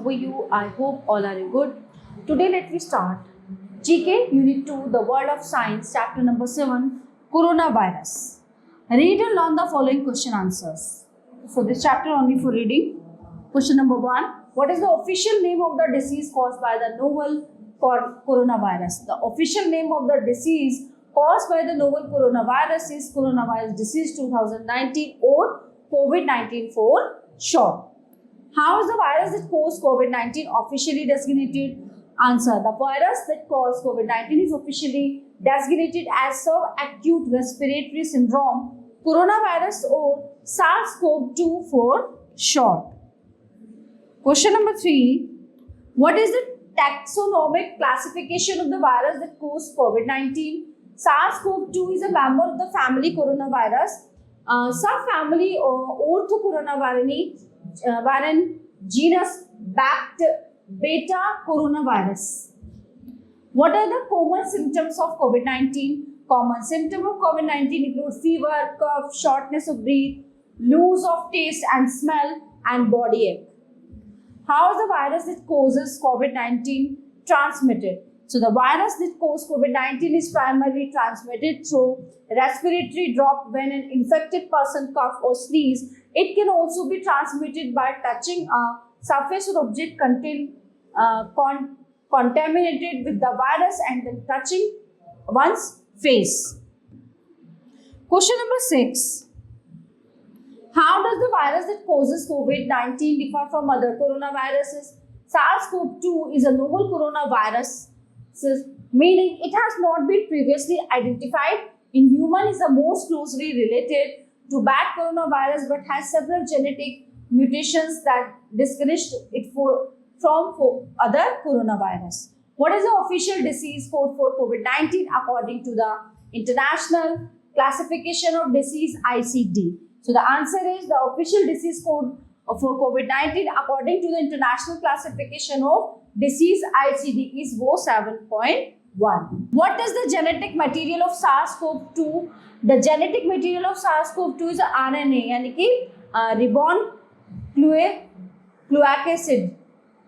How are you? I hope all are good. Today let me start. GK Unit 2, The World of Science, Chapter number 7, Coronavirus. Read and learn the following question answers. So this chapter only for reading. Question number 1. What is the official name of the disease caused by the novel coronavirus? The official name of the disease caused by the novel coronavirus is coronavirus disease 2019 or COVID-19 for short. How is the virus that caused COVID-19 officially designated? Answer. The virus that caused COVID-19 is officially designated as subacute respiratory syndrome coronavirus or SARS-CoV-2 for short. Question number 3. What is the taxonomic classification of the virus that caused COVID-19? SARS-CoV-2 is a member of the family coronavirus, subfamily Orthocoronavirinae, genus Beta coronavirus. What are the common symptoms of COVID-19? Common symptoms of COVID-19 include fever, cough, shortness of breath, loss of taste and smell, and body ache. How is the virus that causes COVID-19 transmitted? So the virus that causes COVID-19 is primarily transmitted through respiratory drop when an infected person cough or sneeze. It can also be transmitted by touching a surface or object contaminated with the virus and then touching one's face. Question number 6. How does the virus that causes COVID-19 differ from other coronaviruses? SARS-CoV-2 is a novel coronavirus, meaning it has not been previously identified in human, is the most closely related to bat coronavirus but has several genetic mutations that distinguish it from other coronavirus. What is the official disease code for COVID-19 according to the International Classification of Disease ICD? So the answer is the official disease code for COVID-19 according to the International Classification of Disease ICD is O7.1. What is the genetic material of SARS-CoV-2? The genetic material of SARS-CoV-2 is RNA, यानी कि ribonucleic acid.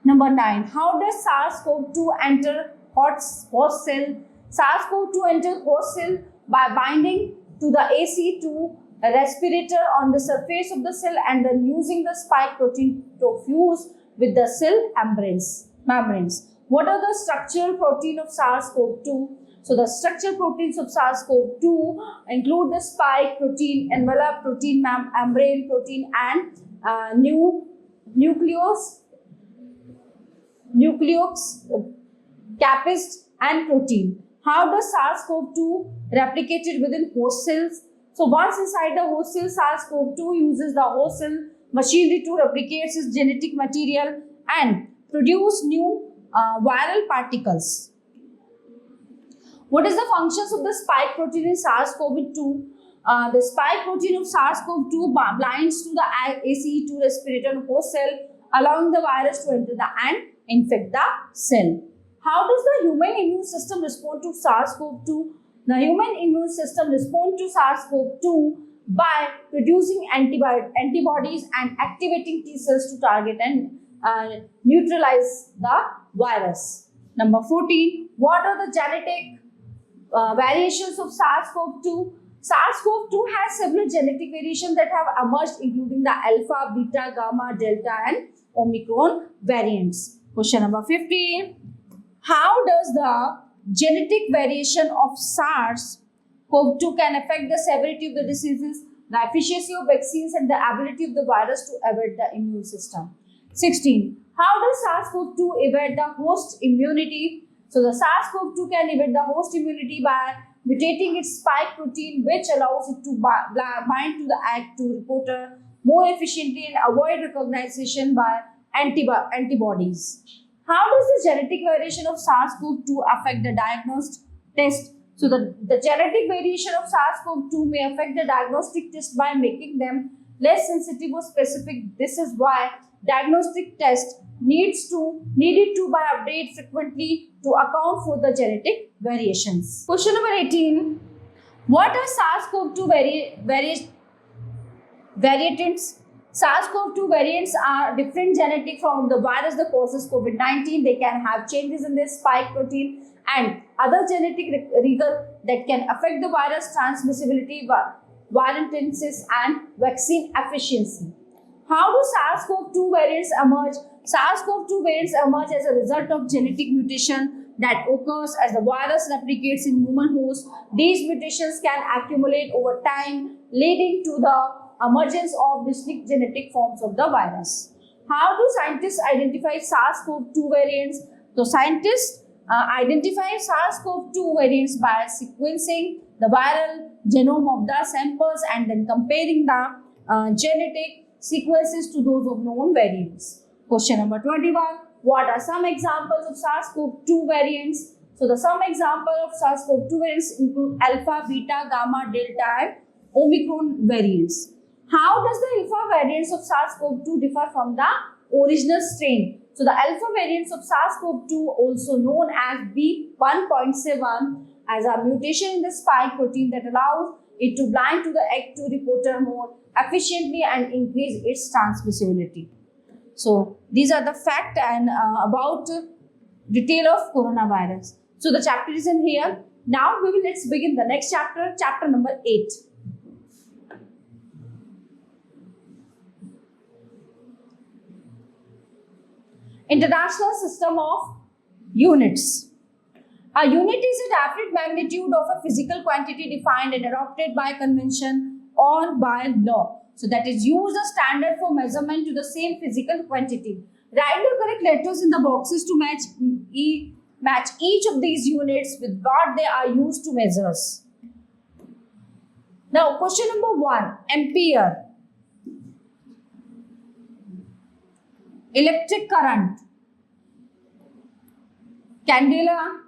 Number 9. How does SARS-CoV-2 enter host cell? SARS-CoV-2 enters host cell by binding to the AC2 respirator on the surface of the cell and then using the spike protein to fuse with the cell membranes. What are the structural protein of SARS-CoV-2? So the structural proteins of SARS-CoV-2 include the spike protein, envelope protein, membrane protein, and nucleus, capsid, and protein. How does SARS-CoV-2 replicated within host cells? So once inside the host cell, SARS-CoV-2 uses the host cell machinery to replicate its genetic material and produce new viral particles. What is the functions of the spike protein in SARS-CoV-2? The spike protein of SARS-CoV-2 binds to the ACE2 respirator in host cell, allowing the virus to enter and infect the cell. How does the human immune system respond to SARS-CoV-2? The human immune system responds to SARS-CoV-2 by producing antibodies and activating T cells to target and neutralize the virus. Number 14. What are the genetic variations of SARS-CoV-2? SARS-CoV-2 has several genetic variations that have emerged, including the alpha, beta, gamma, delta, and omicron variants. Question number 15. How does the genetic variation of SARS-CoV-2 can affect the severity of the diseases, the efficacy of vaccines, and the ability of the virus to evade the immune system? 16. How does SARS-CoV-2 evade the host immunity? So the SARS-CoV-2 can evade the host immunity by mutating its spike protein, which allows it to bind to the ACE2 reporter more efficiently and avoid recognition by antibodies. How does the genetic variation of SARS-CoV-2 affect the diagnostic test? So the genetic variation of SARS-CoV-2 may affect the diagnostic test by making them less sensitive or specific. This is why diagnostic test needed to be updated frequently to account for the genetic variations. Question number 18. What are SARS-CoV-2 variants? SARS-CoV-2 variants are different genetic from the virus that causes COVID-19. They can have changes in their spike protein and other genetic rigor that can affect the virus transmissibility, virulency, and vaccine efficiency. How do SARS-CoV-2 variants emerge? SARS-CoV-2 variants emerge as a result of genetic mutation that occurs as the virus replicates in human hosts. These mutations can accumulate over time, leading to the emergence of distinct genetic forms of the virus. How do scientists identify SARS-CoV-2 variants? So scientists identify SARS-CoV-2 variants by sequencing the viral genome of the samples and then comparing the genetic sequences to those of known variants. Question number 21. What are some examples of SARS-CoV-2 variants? So the some example of SARS-CoV-2 variants include alpha, beta, gamma, delta and Omicron variants. How does the alpha variants of SARS-CoV-2 differ from the original strain? So the alpha variants of SARS-CoV-2, also known as B1.7, as a mutation in the spike protein that allows it to bind to the ACE2 reporter more efficiently and increase its transmissibility. So these are the fact and about detail of coronavirus. So the chapter is in here. Now let's begin the next chapter, chapter number 8. International System of Units. A unit is a definite magnitude of a physical quantity defined and adopted by convention or by law. So that is used as standard for measurement to the same physical quantity. Write the correct letters in the boxes to match each of these units with what they are used to measure. Now question number 1, ampere. Electric current, candela,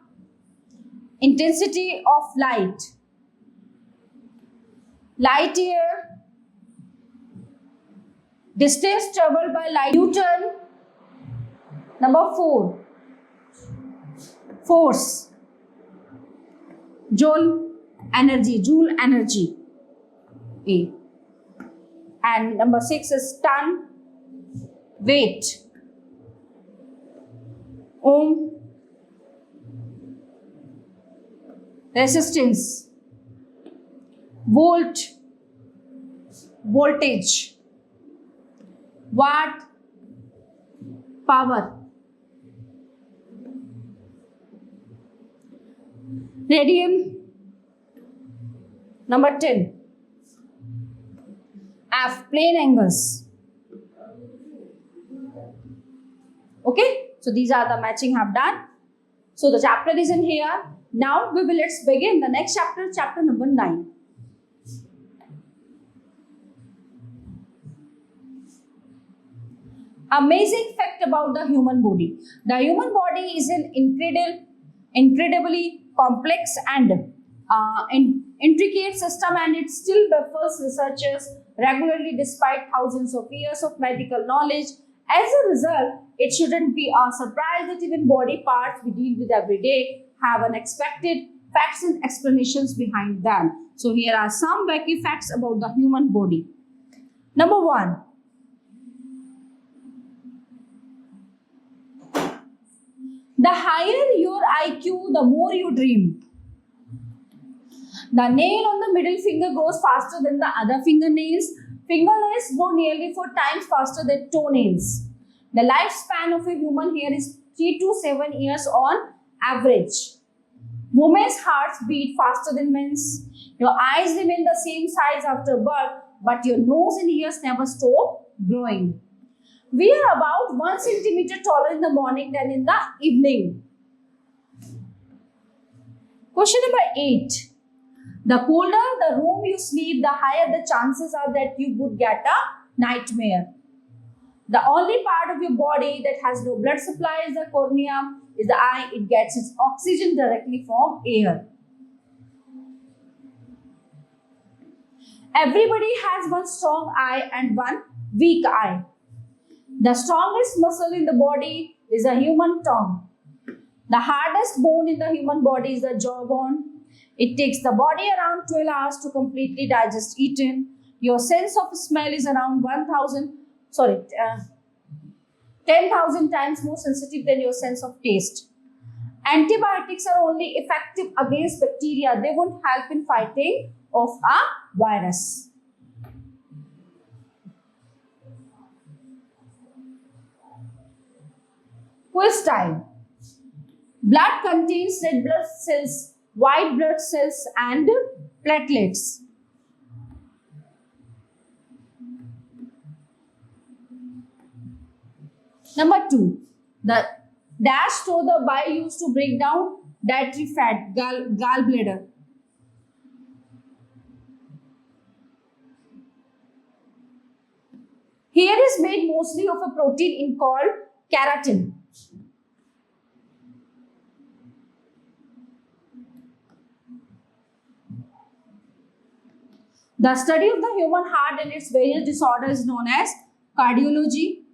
intensity of light, light year, distance traveled by light, Newton. Number 4, force, joule energy, A. And number 6 is ton, weight, ohm, resistance, volt, voltage, watt, power, radian. Number 10, F, plane angles. Okay, so these are the matching have done. So the chapter is in here. Now let's begin the next chapter, chapter number 9. Amazing fact about the human body. The human body is an incredibly complex and intricate system, and it still baffles researchers regularly despite thousands of years of medical knowledge. As a result, it shouldn't be a surprise that even body parts we deal with every day have unexpected facts and explanations behind them. So here are some wacky facts about the human body. Number 1. The higher your IQ, the more you dream. The nail on the middle finger grows faster than the other fingernails. Fingernails grow nearly 4 times faster than toenails. The lifespan of a human hair is 3 to 7 years on average. Women's hearts beat faster than men's. Your eyes remain the same size after birth, but your nose and ears never stop growing. We are about 1 centimeter taller in the morning than in the evening. Question number 8. The colder the room you sleep, the higher the chances are that you would get a nightmare. The only part of your body that has no blood supply is the cornea, is the eye. It gets its oxygen directly from air. Everybody has one strong eye and one weak eye. The strongest muscle in the body is the human tongue. The hardest bone in the human body is the jawbone. It takes the body around 12 hours to completely digest eaten. Your sense of smell is around 10,000 times more sensitive than your sense of taste. Antibiotics are only effective against bacteria. They won't help in fighting of a virus. Quiz time. Blood contains red blood cells, white blood cells and platelets. Number 2. The dash through the bile used to break down dietary fat, gallbladder. Hair is made mostly of a protein in called keratin. The study of the human heart and its various disorders is known as cardiology.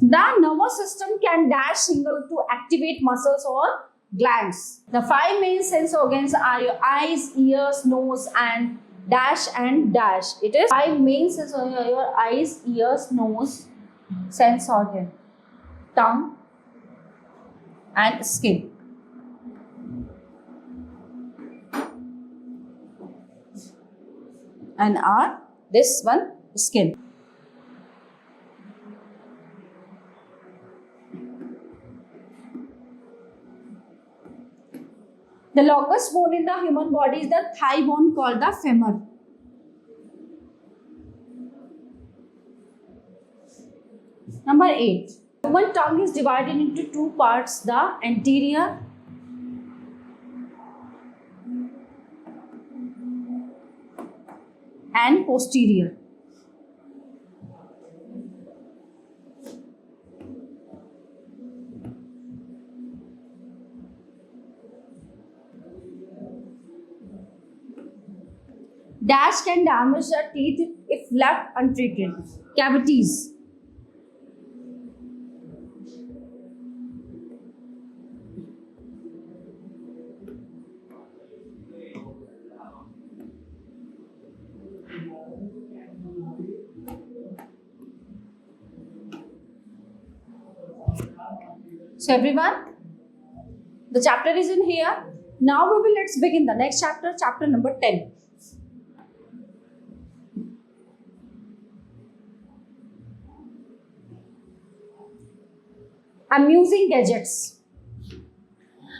The nervous system can dash signal to activate muscles or glands. The 5 main sense organs are your eyes, ears, nose and dash and dash. It is 5 main sense organs are your eyes, ears, nose, sense organ, tongue and skin. And are this one skin. The longest bone in the human body is the thigh bone called the femur. Number 8. Human tongue is divided into 2 parts, the anterior and posterior. Dash can damage the teeth if left untreated. Cavities. So everyone, the chapter is in here. Now let's begin the next chapter, chapter number 10. Amusing gadgets.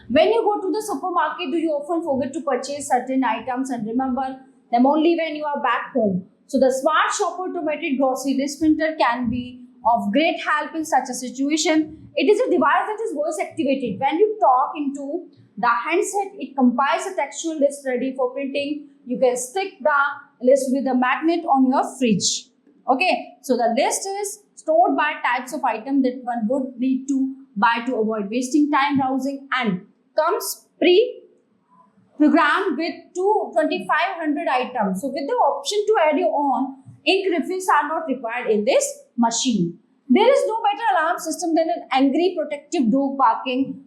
When you go to the supermarket, do you often forget to purchase certain items and remember them only when you are back home? So the Smart Shopper automated grocery list printer can be of great help in such a situation. It is a device that is voice activated. When you talk into the handset, it compiles a textual list ready for printing. You can stick the list with a magnet on your fridge. Okay, so the list is stored by types of item that one would need to buy to avoid wasting time browsing and comes pre-programmed with 2,500 items. So with the option to add your own, ink refills are not required in this machine. There is no better alarm system than an angry protective dog barking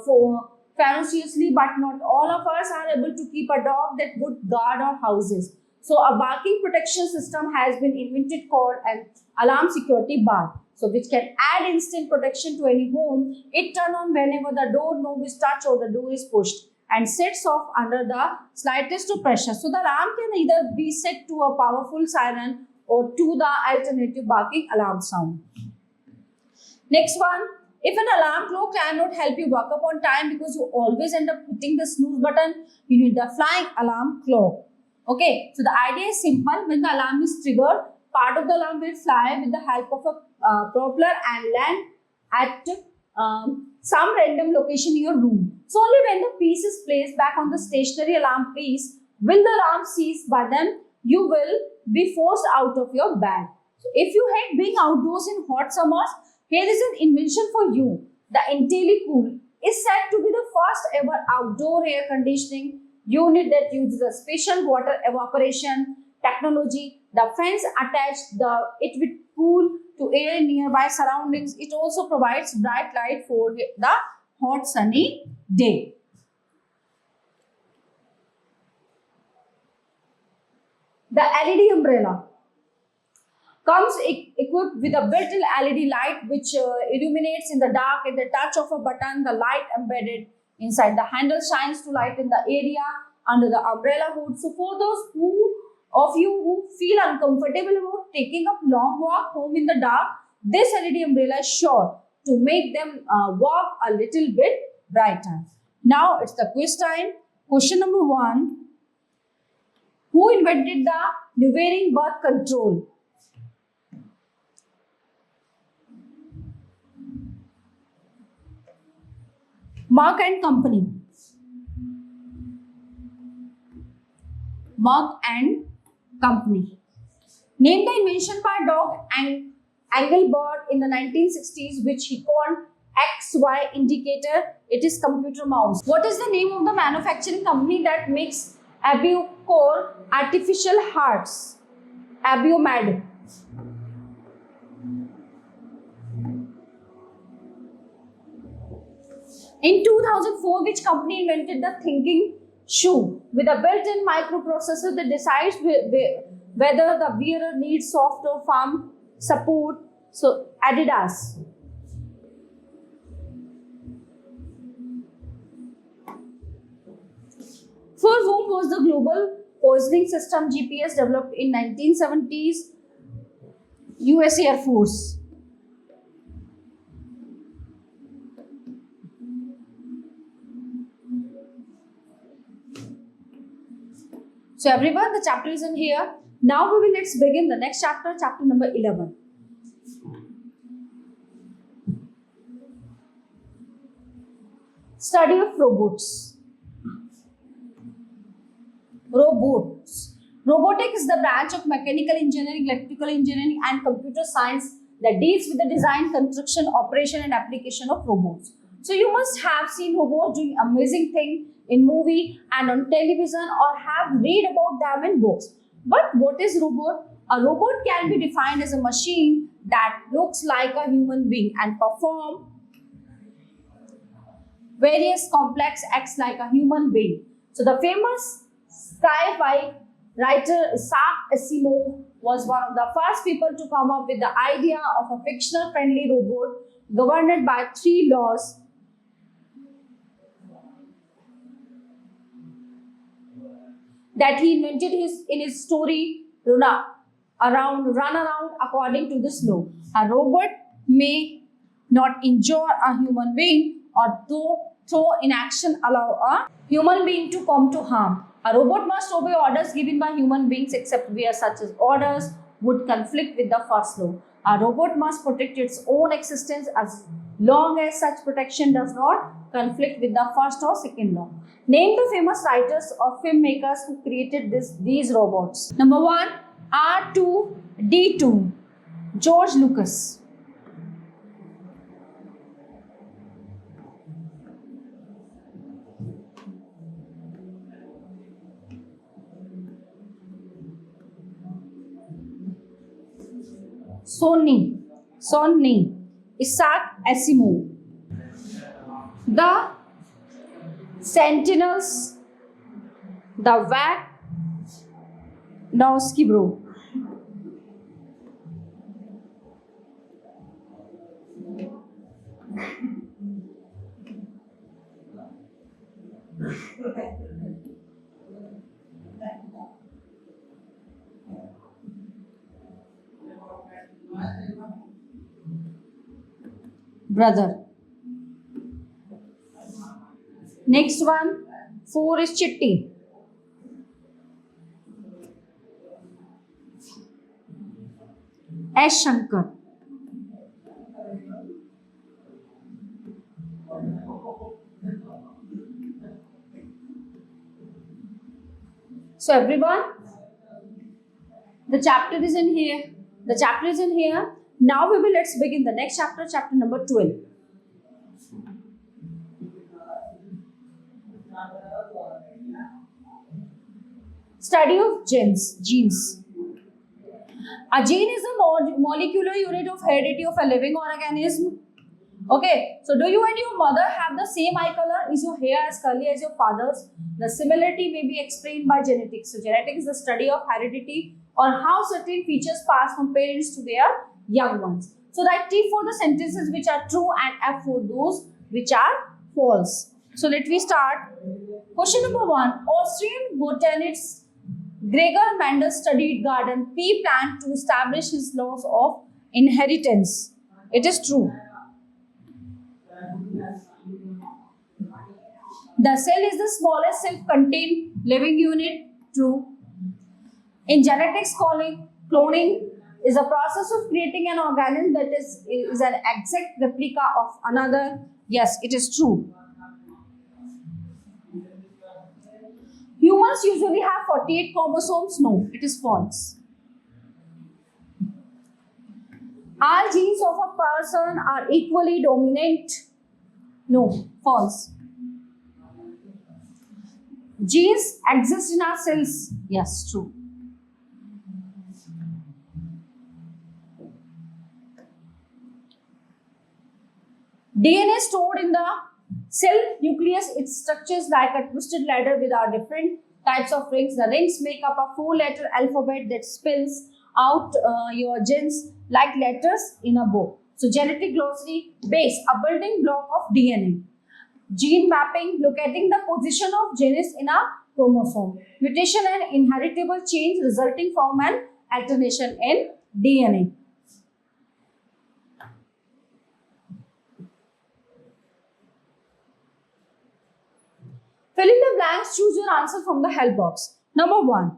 for ferociously, but not all of us are able to keep a dog that would guard our houses. So a barking protection system has been invented called an alarm security bar. So which can add instant protection to any home. It turns on whenever the door knob is touched or the door is pushed and sets off under the slightest of pressure. So the alarm can either be set to a powerful siren or to the alternative barking alarm sound. Next one. If an alarm clock cannot help you wake up on time because you always end up hitting the snooze button, you need the flying alarm clock. Okay, so the idea is simple. When the alarm is triggered, part of the alarm will fly with the help of a propeller and land at some random location in your room. So only when the piece is placed back on the stationary alarm piece will the alarm cease. By then, you will be forced out of your bed. So if you hate being outdoors in hot summers, here is an invention for you. The IntelliCool is said to be the first ever outdoor air conditioning unit that uses a special water evaporation technology. The fans attach it with cool to air in nearby surroundings. It also provides bright light for the hot sunny day. The LED umbrella comes equipped with a built-in LED light which illuminates in the dark. At the touch of a button, the light embedded inside the handle shines to light in the area under the umbrella hood. So for those of you who feel uncomfortable about taking a long walk home in the dark, this LED umbrella is sure to make them walk a little bit brighter. Now it's the quiz time. Question number 1. Who invented the Nuvering birth control? Merck and Company. Merck and Company. Name the invention by Dog Engelbart in the 1960s, which he called XY indicator. It is computer mouse. What is the name of the manufacturing company that makes Abiocore artificial hearts? Abiomed. In 2004, which company invented the thinking shoe with a built-in microprocessor that decides whether the wearer needs soft or firm support? So, Adidas. For whom was the global positioning system GPS developed in 1970s? US Air Force. So everyone, the chapter is in here. Now let's begin the next chapter, chapter number 11. Study of robots. Robotics is the branch of mechanical engineering, electrical engineering and computer science that deals with the design, construction, operation and application of robots. So you must have seen robots doing amazing things in movie and on television or have read about them in books. But what is robot? A robot can be defined as a machine that looks like a human being and perform various complex acts like a human being. So the famous sci-fi writer Isaac Asimov was one of the first people to come up with the idea of a fictional friendly robot governed by 3 laws that he invented in his story Run Around according to this law. A robot may not injure a human being or through inaction allow a human being to come to harm. A robot must obey orders given by human beings except where such as orders would conflict with the first law. A robot must protect its own existence as long as such protection does not conflict with the first or second law. Name the famous writers or filmmakers who created these robots. Number 1, R2-D2, George Lucas. Sony, Isaac Asimov. The Sentinels, the Wachowski bro. Brother. Next one, 4 is Chitti. S. Shankar. So everyone, the chapter is in here. Now let's begin the next chapter, chapter number 12. Study of genes. A gene is a molecular unit of heredity of a living organism. Okay, so do you and your mother have the same eye color? Is your hair as curly as your father's? The similarity may be explained by genetics. So genetics is the study of heredity or how certain features pass from parents to their young ones. So write T for the sentences which are true and F for those which are false. So let me start. Question number 1. Austrian botanist Gregor Mendel studied garden pea plant to establish his laws of inheritance. It is true. The cell is the smallest self-contained living unit. True. In genetics, cloning is a process of creating an organism that is an exact replica of another. Yes, it is true. Humans usually have 48 chromosomes. No, it is false. All genes of a person are equally dominant. No, false. Genes exist in our cells. Yes, true. DNA stored in the cell nucleus. It structures like a twisted ladder with our different types of rings. The rings make up a 4-letter alphabet that spells out your genes like letters in a book. So genetic glossary: base, a building block of DNA. Gene mapping, locating the position of genes in a chromosome. Mutation and inheritable change resulting from an alternation in DNA. Fill in the blanks, choose your answer from the help box. Number 1.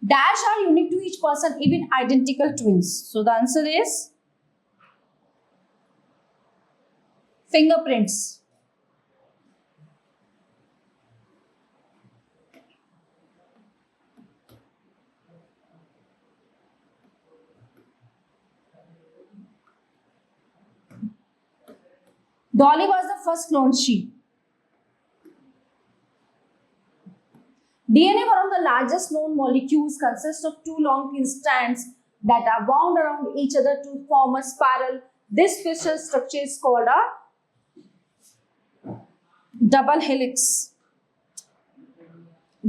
Dash are unique to each person, even identical twins. So the answer is fingerprints. Dolly was the first cloned sheep. DNA, one of the largest known molecules, consists of 2 long strands that are wound around each other to form a spiral. This fission structure is called a double helix.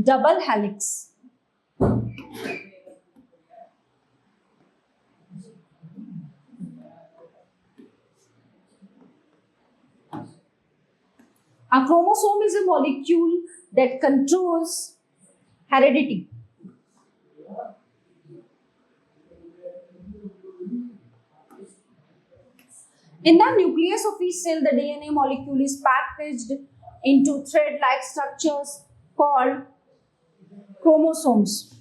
Double helix. A chromosome is a molecule that controls heredity. In the nucleus of each cell, the DNA molecule is packaged into thread-like structures called chromosomes.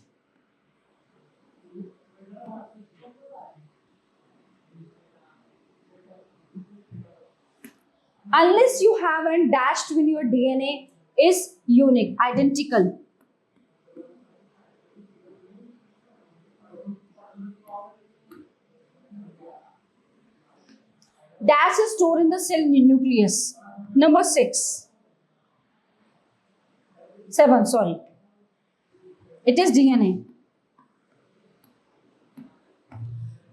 Unless you haven't dashed when your DNA is unique, identical. Dash is stored in the cell nucleus. Number 7, sorry. It is DNA.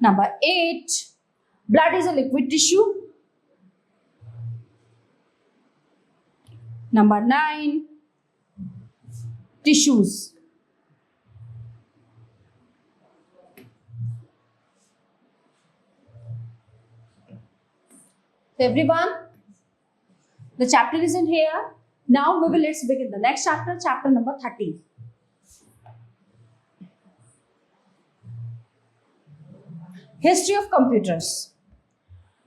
Number 8, blood is a liquid tissue. Number 9, tissues. So everyone, the chapter is in here. Now let's begin the next chapter, chapter number 13. History of computers.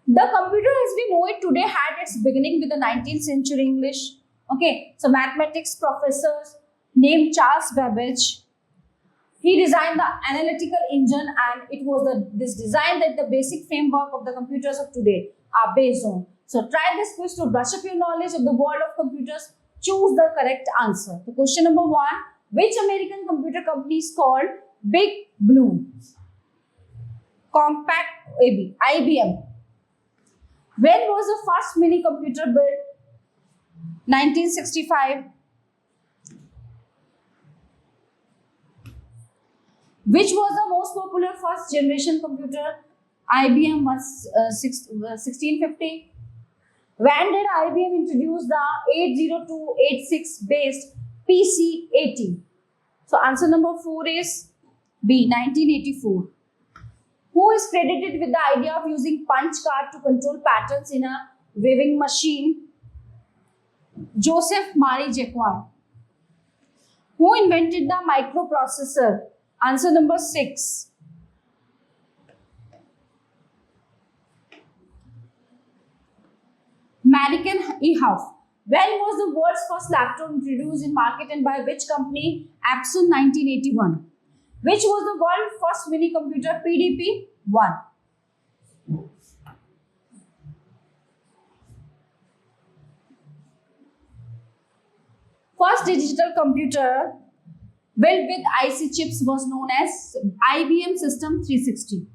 The computer as we know it today had its beginning with the 19th century English. Okay, so mathematics professor named Charles Babbage. He designed the analytical engine, and it was this design that the basic framework of the computers of today are based on. So try this quiz to brush up your knowledge of the world of computers. Choose the correct answer. So question number 1, which American computer company is called Big Blue? Compaq, IBM. When was the first mini computer built? 1965. Which was the most popular first generation computer? IBM was 1650. When did IBM introduce the 80286 based PC-80? So answer number 4 is B, 1984. Who is credited with the idea of using punch card to control patterns in a weaving machine? Joseph Marie Jacquard. Who invented the microprocessor? Answer number 6. American Ehoff. When was the world's first laptop introduced in market and by which company? Epson, 1981. Which was the world's first mini computer? PDP 1. First digital computer built with IC chips was known as IBM System 360.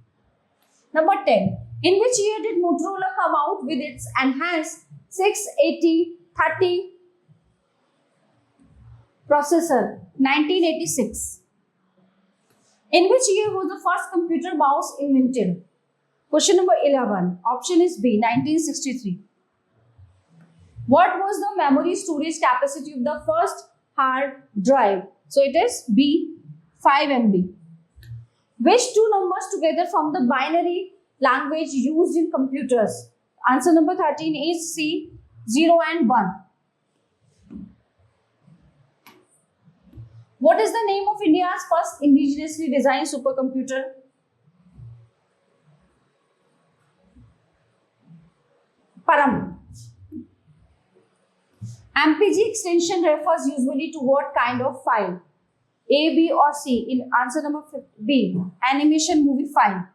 Number 10. In which year did Motorola come out with its enhanced 68030 processor? 1986. In which year was the first computer mouse invented? Question number 11. Option is B, 1963. What was the memory storage capacity of the first hard drive? So it is B, 5 MB. Which two numbers together form the binary language used in computers? Answer number 13 is C, 0 and 1. What is the name of India's first indigenously designed supercomputer? Param. MPG extension refers usually to what kind of file? A, B or C? In answer number B, animation movie file.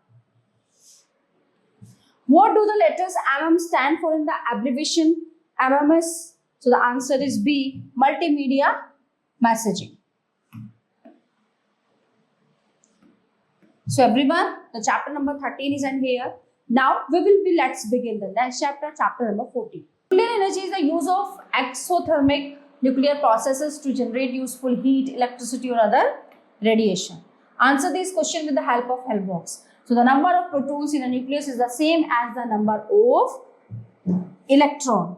What do the letters MM stand for in the abbreviation MMS? So the answer is B, multimedia messaging. So everyone, the chapter number 13 is in here. Now let's begin the next chapter, chapter number 14. Nuclear energy is the use of exothermic nuclear processes to generate useful heat, electricity or other radiation. Answer this question with the help of Helmholtz. So the number of protons in a nucleus is the same as the number of electrons.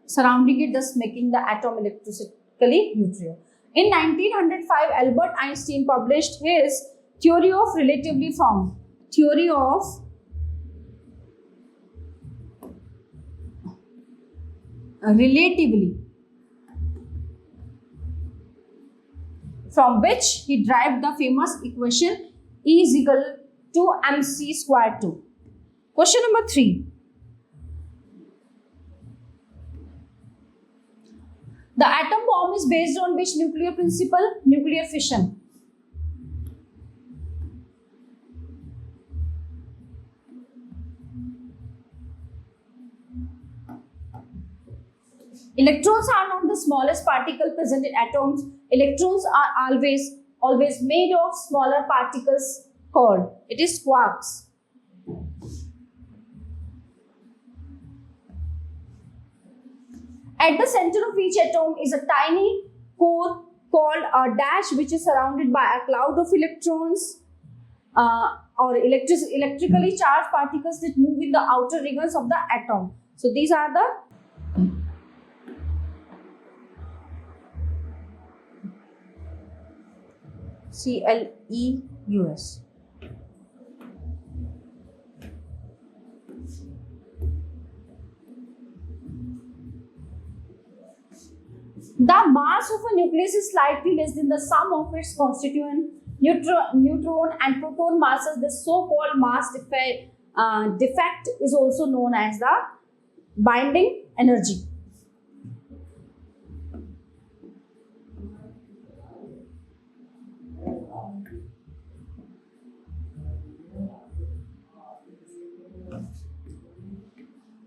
Surrounding it, thus making the atom electrically neutral. In 1905, Albert Einstein published his theory of relativity from from which he derived the famous equation E is equal to mc squared 2. Question number 3. The atom bomb is based on which nuclear principle? Nuclear fission. Electrons are not the smallest particle present in atoms. Electrons are always made of smaller particles called, it is quarks. At the center of each atom is a tiny core called a dash, which is surrounded by a cloud of electrons or electrically charged particles that move in the outer rings of the atom. So these are the CLEUS. The mass of a nucleus is slightly less than the sum of its constituent neutron and proton masses. This so-called mass defect is also known as the binding energy.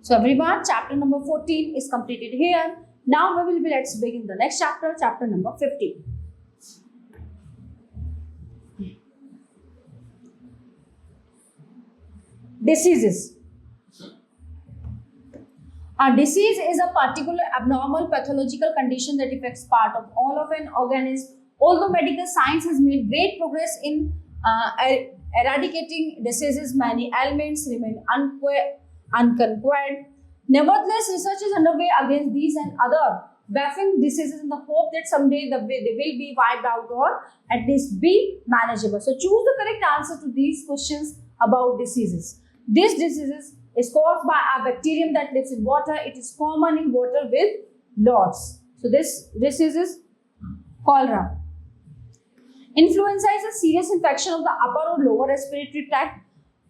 So everyone, chapter number 14 is completed here. Now let's begin the next chapter, chapter number 15. Diseases. A disease is a particular abnormal pathological condition that affects part of all of an organism. Although medical science has made great progress in eradicating diseases, many ailments remain unconquered. Nevertheless, research is underway against these and other baffling diseases in the hope that someday they will be wiped out or at least be manageable. So choose the correct answer to these questions about diseases. These diseases is caused by a bacterium that lives in water. It is common in water with lots. So this disease is cholera. Influenza is a serious infection of the upper or lower respiratory tract.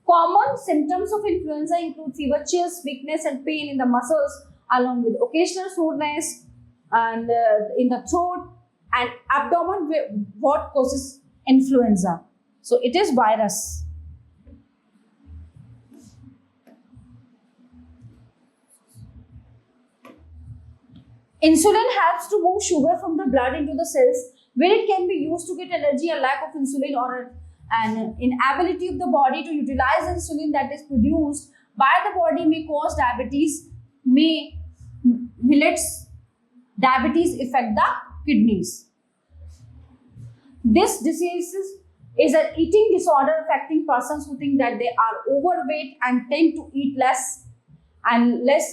Common symptoms of influenza include fever, chills, weakness and pain in the muscles along with occasional soreness and in the throat and abdomen. What causes influenza? So it is virus. Insulin helps to move sugar from the blood into the cells where it can be used to get energy. A lack of insulin or an inability of the body to utilize insulin that is produced by the body may cause diabetes. Diabetes affect the kidneys. This disease is an eating disorder affecting persons who think that they are overweight and tend to eat less and less,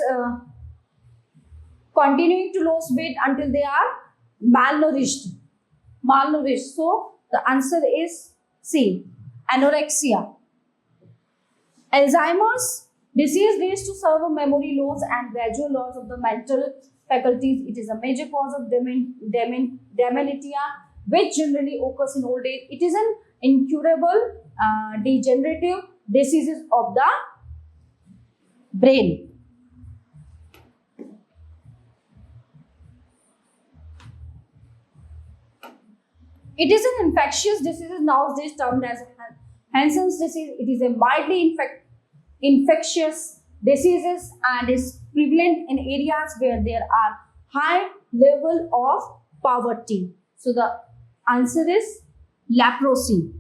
continuing to lose weight until they are malnourished. So the answer is C, anorexia. Alzheimer's disease leads to severe memory loss and gradual loss of the mental faculties. It is a major cause of dementia, which generally occurs in old age. It is an incurable degenerative disease of the brain. It is an infectious disease nowadays termed as Hansen's disease. It is a mildly infectious disease and is prevalent in areas where there are high level of poverty. So the answer is leprosy.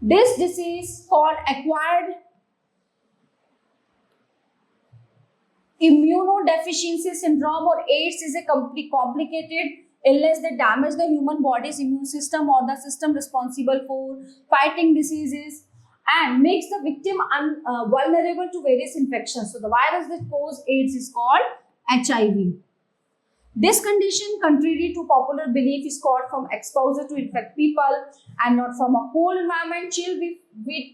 This disease called acquired immunodeficiency syndrome or AIDS is a complicated illness that damages the human body's immune system or the system responsible for fighting diseases and makes the victim vulnerable to various infections. So the virus that causes AIDS is called HIV. This condition, contrary to popular belief, is caused from exposure to infect people and not from a cold environment, chill with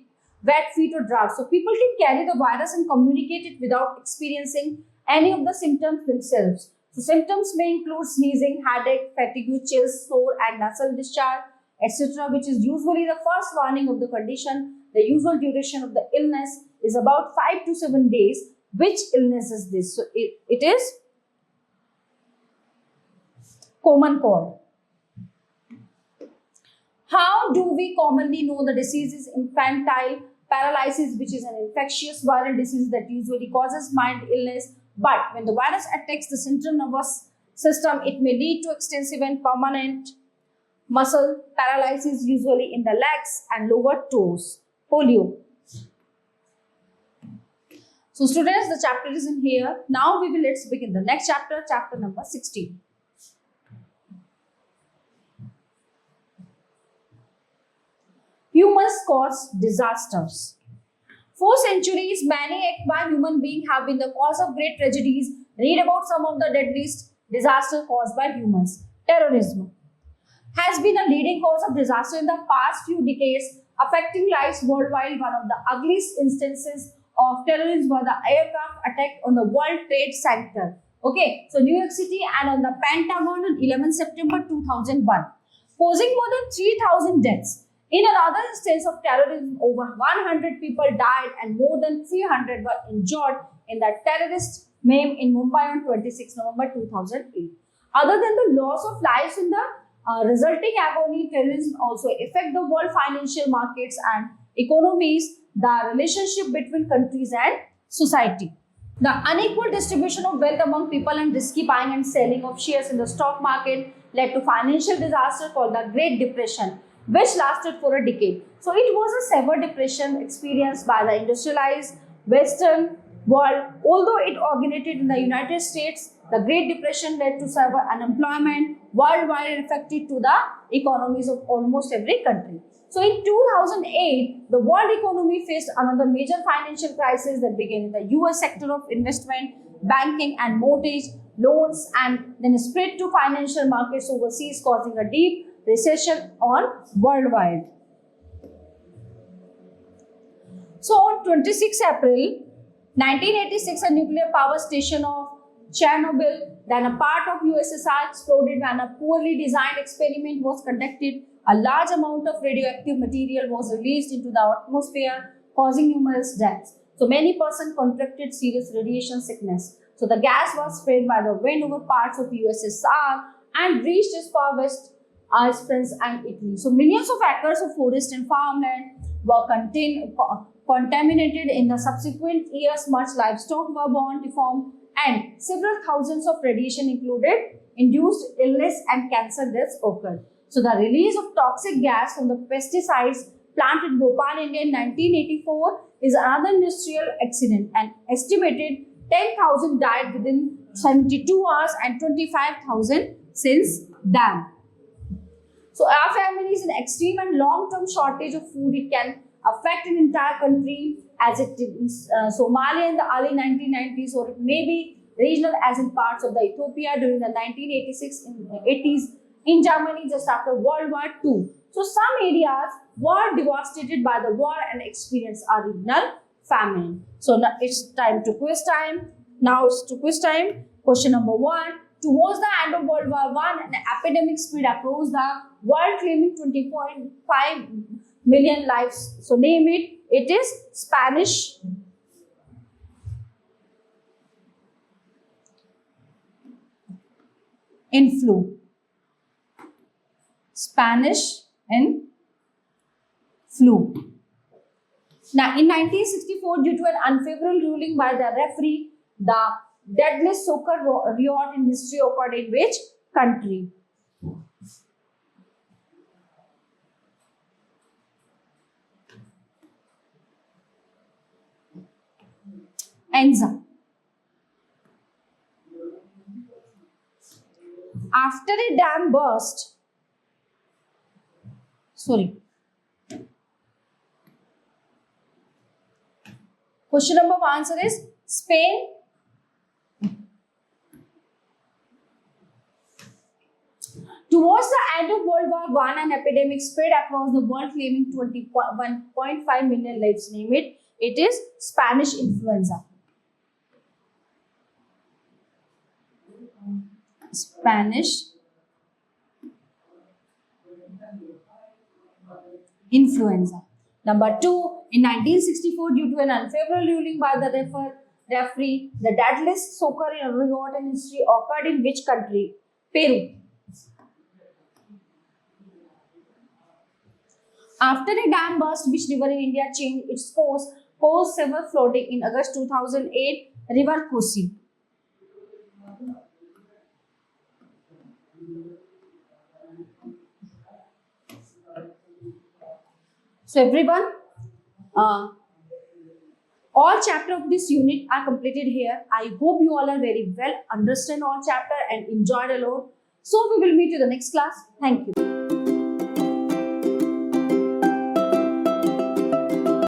wet feet or drought. So people can carry the virus and communicate it without experiencing any of the symptoms themselves. So symptoms may include sneezing, headache, fatigue, chills, sore and nasal discharge, etc., which is usually the first warning of the condition. The usual duration of the illness is about 5 to 7 days. Which illness is this? So it is common cold. How do we commonly know the disease is infantile paralysis, which is an infectious viral disease that usually causes mild illness, but when the virus attacks the central nervous system, it may lead to extensive and permanent muscle paralysis, usually in the legs and lower toes. Polio. So students, the chapter is in here. Now let's begin the next chapter, chapter number 16. Humans cause disasters. For centuries, many acts by human beings have been the cause of great tragedies. Read about some of the deadliest disasters caused by humans. Terrorism has been a leading cause of disaster in the past few decades, affecting lives worldwide. One of the ugliest instances of terrorism was the aircraft attack on the World Trade Center. Okay, so New York City and on the Pentagon on 11 September 2001, causing more than 3,000 deaths. In another instance of terrorism, over 100 people died and more than 300 were injured in the terrorist maim in Mumbai on 26 November 2008. Other than the loss of lives in the resulting agony, terrorism also affect the world financial markets and economies, the relationship between countries and society. The unequal distribution of wealth among people and risky buying and selling of shares in the stock market led to financial disaster called the Great Depression, which lasted for a decade. So it was a severe depression experienced by the industrialized Western world. Although it originated in the United States, the Great Depression led to severe unemployment worldwide and affected to the economies of almost every country. So in 2008, the world economy faced another major financial crisis that began in the US sector of investment, banking and mortgage loans, and then spread to financial markets overseas, causing a deep recession on worldwide. So on 26 April 1986, a nuclear power station of Chernobyl, then a part of USSR, exploded when a poorly designed experiment was conducted. A large amount of radioactive material was released into the atmosphere, causing numerous deaths. So many persons contracted serious radiation sickness. So the gas was spread by the wind over parts of USSR and reached as far west as France and Italy. So millions of acres of forest and farmland were contaminated in the subsequent years. Much livestock were born deformed, and several thousands of radiation included induced illness and cancer deaths occurred. So the release of toxic gas from the pesticides plant in Bhopal, India in 1984 is another industrial accident, and estimated 10,000 died within 72 hours and 25,000 since then. So our family is in extreme and long-term shortage of food. It can affect an entire country as it did in Somalia in the early 1990s, or it may be regional as in parts of the Ethiopia during the 1986 and 80s, in Germany just after World War II. So some areas were devastated by the war and experienced a regional famine. So now it's time to quiz time. Now it's to quiz time. Question number 1. Towards the end of World War I, an epidemic spread across the world, claiming 20.5 million lives. So name it. It is Spanish influ. Spanish influ. Now, in 1964, due to an unfavorable ruling by the referee, the deadliest soccer riot in history occurred in which country? Enza. After a dam burst, question number 1 answer is Spain. Towards the end of World War I, an epidemic spread across the world, claiming 21.5 million lives. Name it. It is Spanish influenza. Spanish influenza. Number 2, in 1964, due to an unfavorable ruling by the referee, the deadliest soccer riot in history occurred in which country? Peru. After a dam burst, which river in India changed its course, caused severe flooding in August 2008, River Kosi. So everyone, all chapter of this unit are completed here. I hope you all are very well understand all chapter and enjoyed a lot. So we will meet you the next class. Thank you.